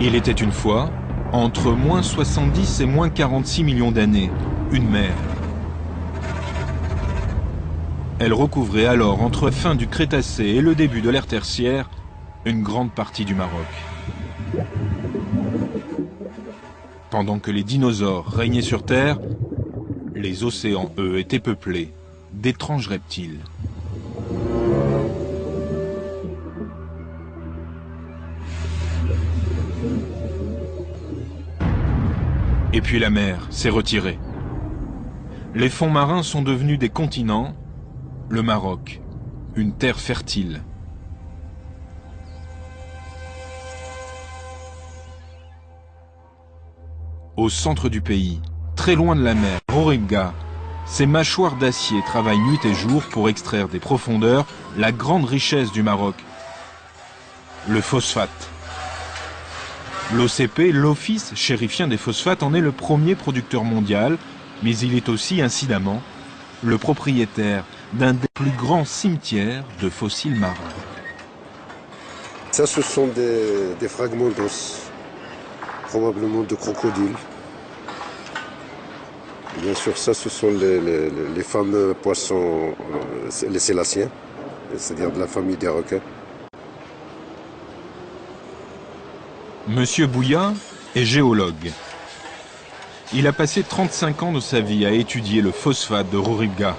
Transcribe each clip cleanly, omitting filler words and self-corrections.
Il était une fois, entre moins 70 et moins 46 millions d'années, une mer. Elle recouvrait alors, entre la fin du Crétacé et le début de l'ère tertiaire, une grande partie du Maroc. Pendant que les dinosaures régnaient sur Terre, les océans, eux, étaient peuplés d'étranges reptiles. Et puis la mer s'est retirée. Les fonds marins sont devenus des continents, le Maroc, une terre fertile. Au centre du pays, très loin de la mer, Roribga, ses mâchoires d'acier travaillent nuit et jour pour extraire des profondeurs la grande richesse du Maroc, le phosphate. L'OCP, l'Office chérifien des phosphates, en est le premier producteur mondial, mais il est aussi, incidemment, le propriétaire d'un des plus grands cimetières de fossiles marins. Ça, ce sont des fragments d'os, probablement de crocodiles. Bien sûr, ça, ce sont les fameux poissons, les sélaciens, c'est-à-dire de la famille des requins. Monsieur Bouya est géologue. Il a passé 35 ans de sa vie à étudier le phosphate de Roribga,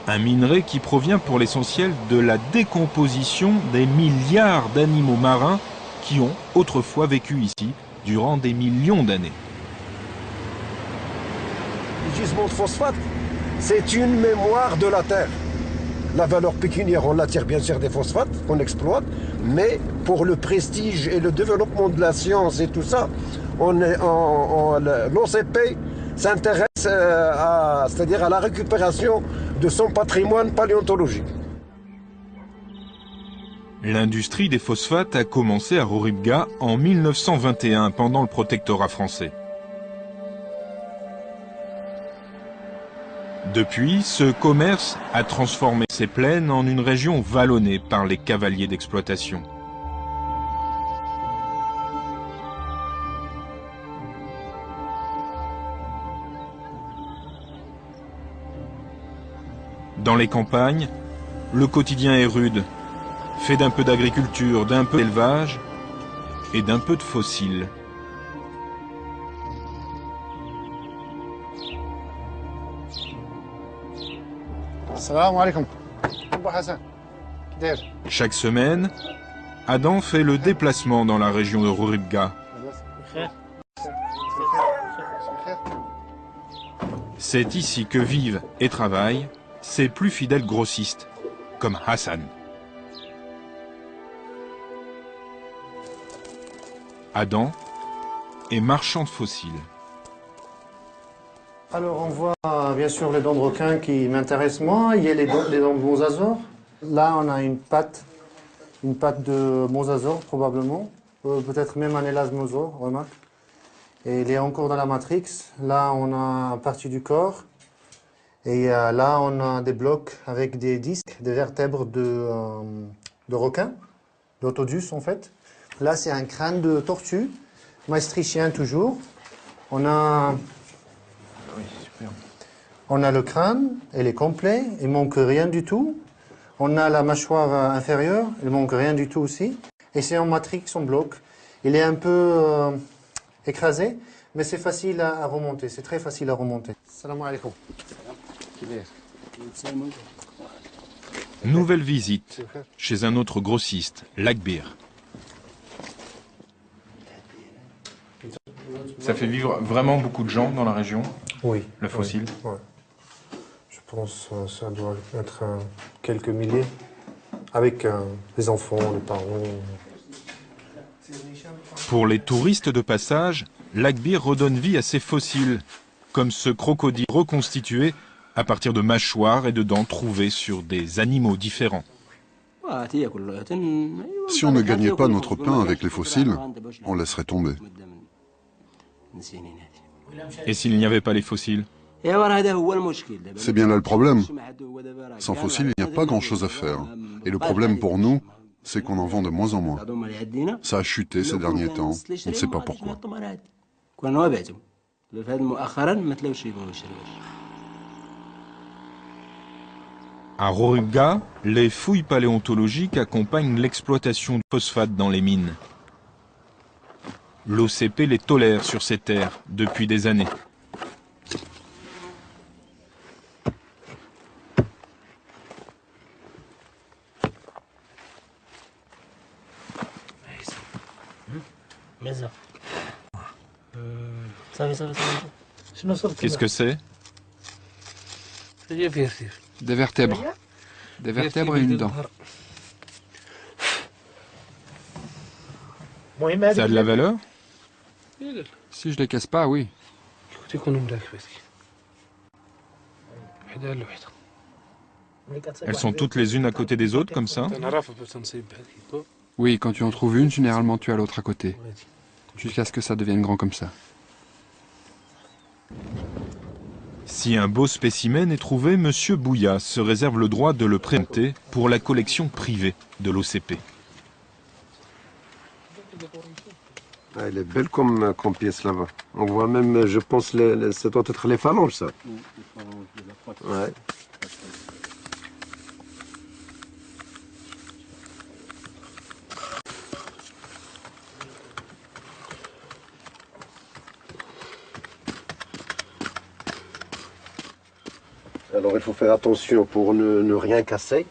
un minerai qui provient pour l'essentiel de la décomposition des milliards d'animaux marins qui ont autrefois vécu ici durant des millions d'années. Le gisement de phosphate, c'est une mémoire de la Terre. La valeur pécuniaire, on la tire bien sûr des phosphates qu'on exploite, mais pour le prestige et le développement de la science et tout ça, l'OCP s'intéresse c'est-à-dire à la récupération de son patrimoine paléontologique. L'industrie des phosphates a commencé à Roribga en 1921 pendant le protectorat français. Depuis, ce commerce a transformé ces plaines en une région vallonnée par les cavaliers d'exploitation. Dans les campagnes, le quotidien est rude, fait d'un peu d'agriculture, d'un peu d'élevage et d'un peu de fossiles. Salam alaikum. Chaque semaine, Adam fait le déplacement dans la région de Roribga. C'est ici que vivent et travaillent ses plus fidèles grossistes, comme Hassan. Adam est marchand de fossiles. Alors on voit bien sûr les dents de requin qui m'intéressent moi, il y a les dents de mosasaure. Là on a une patte de mosasaure probablement, peut-être même un élasmosaure, remarque. Et il est encore dans la matrix. Là on a une partie du corps et là on a des blocs avec des disques, des vertèbres de requin, d'Autodus en fait. Là c'est un crâne de tortue, maastrichtien toujours. On a le crâne, il est complet, il manque rien du tout. On a la mâchoire inférieure, il manque rien du tout aussi. Et c'est en matrix, en bloc. Il est un peu écrasé, mais c'est facile à remonter, c'est très facile à remonter. Salam alaikum. Nouvelle visite chez un autre grossiste, Lagbir. Ça fait vivre vraiment beaucoup de gens dans la région, Oui. le fossile. Oui, ouais. Je pense que ça doit être quelques milliers, avec les enfants, les parents. Pour les touristes de passage, Lagbir redonne vie à ces fossiles, comme ce crocodile reconstitué à partir de mâchoires et de dents trouvées sur des animaux différents. Si on ne gagnait pas notre pain avec les fossiles, on laisserait tomber. Et s'il n'y avait pas les fossiles? C'est bien là le problème. Sans fossiles, il n'y a pas grand-chose à faire. Et le problème pour nous, c'est qu'on en vend de moins en moins. Ça a chuté ces derniers temps, on ne sait pas pourquoi. À Rorubga, les fouilles paléontologiques accompagnent l'exploitation de phosphate dans les mines. L'OCP les tolère sur ces terres depuis des années. Qu'est-ce que c'est? Des vertèbres. Des vertèbres et une dent. Ça a de la valeur? Si je les casse pas, oui. Elles sont toutes les unes à côté des autres, comme ça? Oui, quand tu en trouves une, généralement tu as l'autre à côté. Jusqu'à ce que ça devienne grand comme ça. Si un beau spécimen est trouvé, Monsieur Bouya se réserve le droit de le présenter pour la collection privée de l'OCP. Ah, elle est belle comme pièce là-bas. On voit même, je pense, ça doit être les phalanges, ça. Ouais. Alors il faut faire attention pour ne rien casser.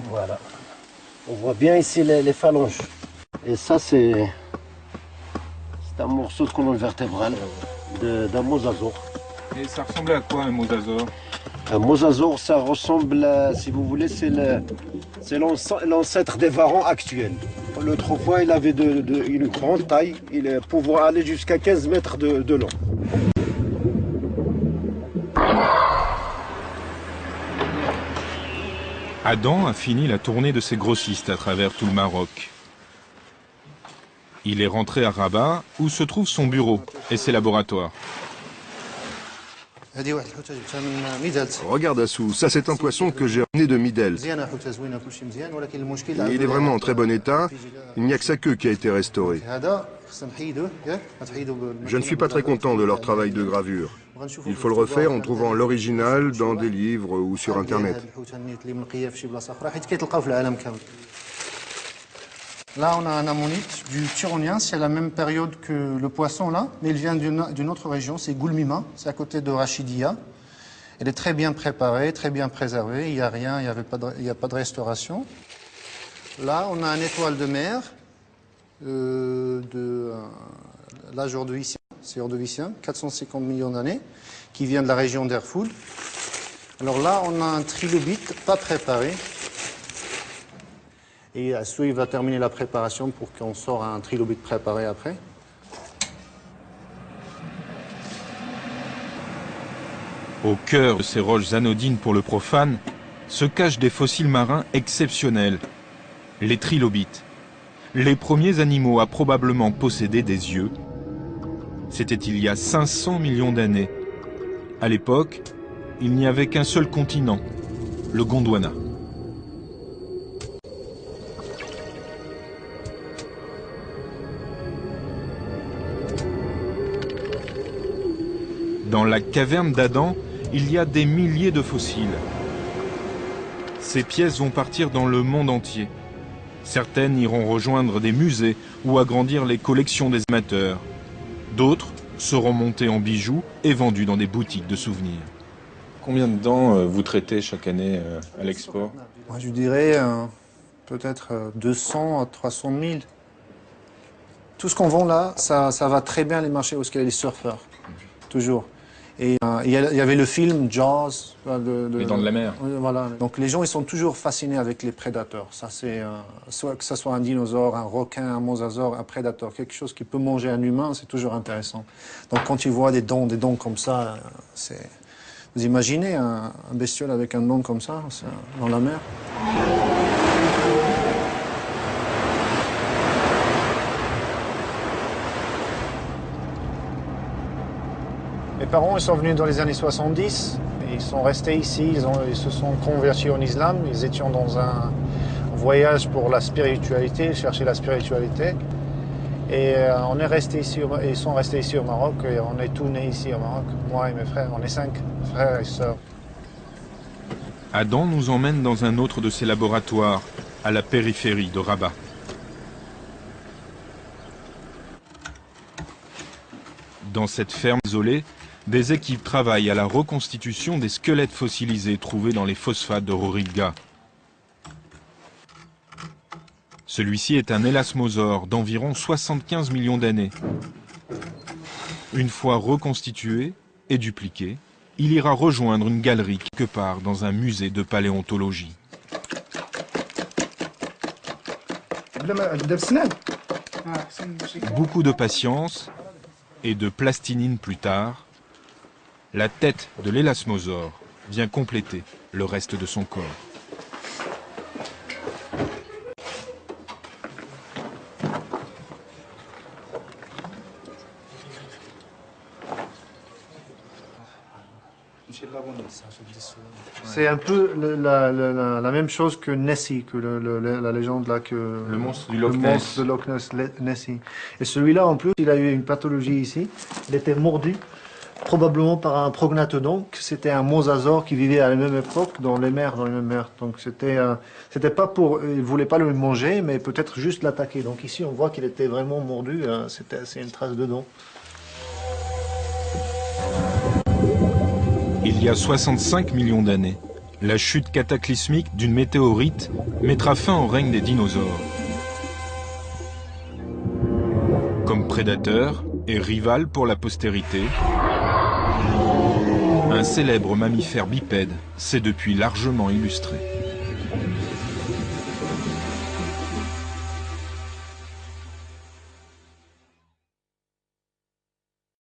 Voilà. On voit bien ici les phalanges. Et ça c'est un morceau de colonne vertébrale d'un mosasaure. Et ça ressemblait à quoi un mosasaure? Un mosasaure, ça ressemble, si vous voulez, c'est l'ancêtre des varans actuels. Autrefois, il avait une grande taille, il pouvait aller jusqu'à 15 mètres de long. Adam a fini la tournée de ses grossistes à travers tout le Maroc. Il est rentré à Rabat, où se trouve son bureau et ses laboratoires. Regarde Assou, ça c'est un poisson que j'ai ramené de Midel. Il est vraiment en très bon état, il n'y a que sa queue qui a été restaurée. Je ne suis pas très content de leur travail de gravure. Il faut le refaire en trouvant l'original dans des livres ou sur Internet. Là, on a un ammonite du Tyronien, c'est à la même période que le poisson là, mais il vient d'une autre région, c'est Goulmima, c'est à côté de Rachidia. Elle est très bien préparée, très bien préservée, il n'y a rien, il n'y a pas de restauration. Là, on a un étoile de mer de l'âge ordovicien, c'est ordovicien, 450 millions d'années, qui vient de la région d'Erfoud. Alors là, on a un trilobite pas préparé. Et Assou, il va terminer la préparation pour qu'on sorte un trilobite préparé après. Au cœur de ces roches anodines pour le profane, se cachent des fossiles marins exceptionnels, les trilobites. Les premiers animaux à probablement posséder des yeux. C'était il y a 500 millions d'années. À l'époque, il n'y avait qu'un seul continent, le Gondwana. Dans la caverne d'Adam, il y a des milliers de fossiles. Ces pièces vont partir dans le monde entier. Certaines iront rejoindre des musées ou agrandir les collections des amateurs. D'autres seront montées en bijoux et vendues dans des boutiques de souvenirs. Combien de dents vous traitez chaque année à l'export? Moi, je dirais peut-être 200 à 300 000. Tout ce qu'on vend là, ça va très bien les marchés où il y a les surfeurs, toujours. Et il y avait le film Jaws. Les Dents de la Mer. Voilà. Donc les gens, ils sont toujours fascinés avec les prédateurs. Ça, c'est soit que ce soit un dinosaure, un requin, un mosasaure, un prédateur, quelque chose qui peut manger un humain, c'est toujours intéressant. Donc quand tu vois des dents comme ça, c'est... Vous imaginez un bestiole avec un dent comme ça dans la mer? Mes parents ils sont venus dans les années 70. Ils sont restés ici, ils se sont convertis en islam. Ils étaient dans un voyage pour la spiritualité, chercher la spiritualité. Et on est resté ici, ils sont restés ici au Maroc et on est tous nés ici au Maroc. Moi et mes frères, on est 5 frères et sœurs. Adam nous emmène dans un autre de ses laboratoires, à la périphérie de Rabat. Dans cette ferme isolée, des équipes travaillent à la reconstitution des squelettes fossilisés trouvés dans les phosphates de Rohirga. Celui-ci est un élasmosaure d'environ 75 millions d'années. Une fois reconstitué et dupliqué, il ira rejoindre une galerie quelque part dans un musée de paléontologie. Beaucoup de patience et de plastinine plus tard, la tête de l'élasmosaure vient compléter le reste de son corps. C'est un peu la même chose que Nessie, que la légende là, que le monstre du Loch Ness. Le monstre de Loch Ness, Nessie. Et celui-là, en plus, il a eu une pathologie ici. Il était mordu, probablement par un prognathodon. C'était un mosasaure qui vivait à la même époque dans les mers, Donc c'était pas pour, il voulait pas le manger, mais peut-être juste l'attaquer. Donc ici, on voit qu'il était vraiment mordu. C'est une trace de dent. Il y a 65 millions d'années, la chute cataclysmique d'une météorite mettra fin au règne des dinosaures. Comme prédateur et rival pour la postérité, un célèbre mammifère bipède s'est depuis largement illustré.